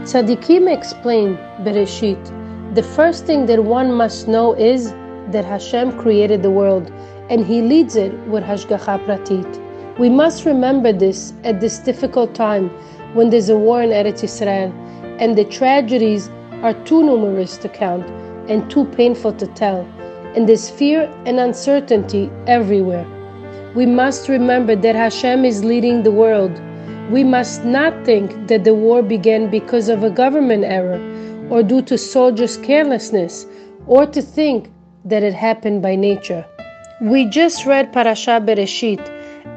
Tzaddikim explain, Bereshit, the first thing that one must know is that Hashem created the world, and He leads it with Hashgacha Pratit. We must remember this at this difficult time when there's a war in Eretz Yisrael, and the tragedies are too numerous to count and too painful to tell, and there's fear and uncertainty everywhere. We must remember that Hashem is leading the world. We must not think that the war began because of a government error or due to soldiers' carelessness, or to think that it happened by nature. We just read Parashat Bereshit.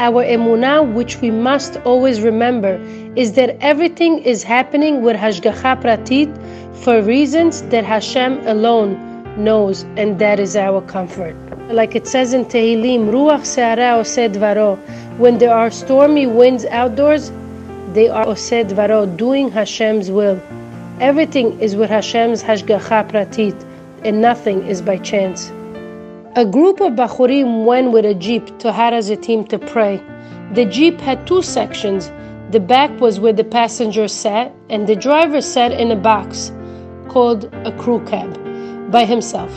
Our emunah, which we must always remember, is that everything is happening with Hashgacha Pratit for reasons that Hashem alone knows, and that is our comfort. Like it says in Tehillim, Ruach Se'ara Oseh Dvaro, when there are stormy winds outdoors, they are Oseh Dvaro, doing Hashem's will. Everything is with Hashem's Hashgacha Pratit, and nothing is by chance. A group of Bachurim went with a jeep to Har HaZitim to pray. The jeep had two sections. The back was where the passenger sat, and the driver sat in a box called a crew cab by himself.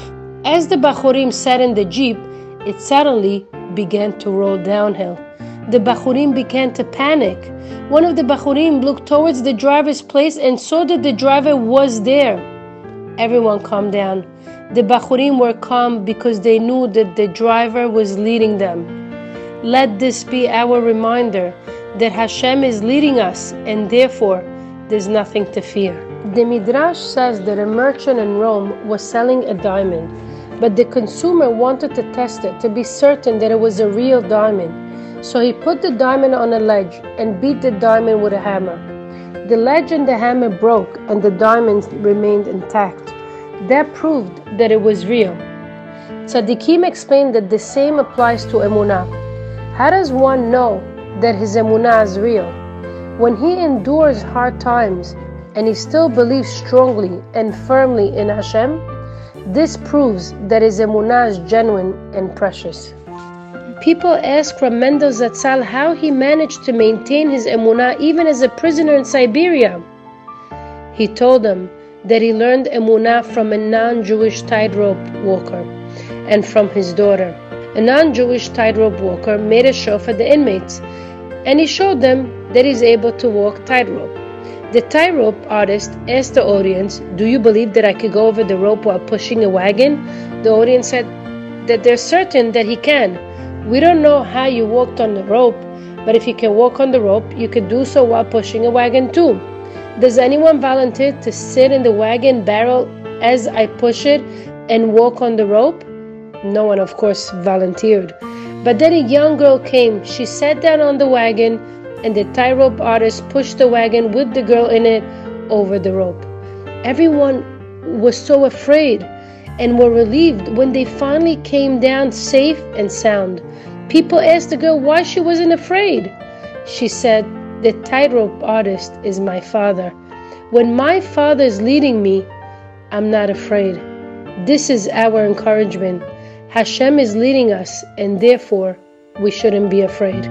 As the Bachurim sat in the jeep, it suddenly began to roll downhill. The Bachurim began to panic. One of the Bachurim looked towards the driver's place and saw that the driver was there. Everyone calmed down. The Bachurim were calm because they knew that the driver was leading them. Let this be our reminder that Hashem is leading us, and therefore there's nothing to fear. The Midrash says that a merchant in Rome was selling a diamond, but the consumer wanted to test it to be certain that it was a real diamond. So he put the diamond on a ledge and beat the diamond with a hammer. The ledge and the hammer broke, and the diamond remained intact. That proved that it was real. Tzaddikim explained that the same applies to emunah. How does one know that his emunah is real? When he endures hard times and he still believes strongly and firmly in Hashem, this proves that his emunah is genuine and precious. People ask from Mendel Zatzal how he managed to maintain his emunah even as a prisoner in Siberia. He told them that he learned emunah from a non-Jewish tightrope walker and from his daughter. A non-Jewish tightrope walker made a show for the inmates, and he showed them that he's able to walk tightrope. The tightrope artist asked the audience, "Do you believe that I could go over the rope while pushing a wagon?" The audience said that they're certain that he can. "We don't know how you walked on the rope, but if you can walk on the rope, you could do so while pushing a wagon too. Does anyone volunteer to sit in the wagon barrel as I push it and walk on the rope?" No one, of course, volunteered. But then a young girl came. She sat down on the wagon, and the tightrope artist pushed the wagon with the girl in it over the rope. Everyone was so afraid and were relieved when they finally came down safe and sound. People asked the girl why she wasn't afraid. She said, "The tightrope artist is my father. When my father is leading me, I'm not afraid." This is our encouragement. Hashem is leading us, and therefore we shouldn't be afraid.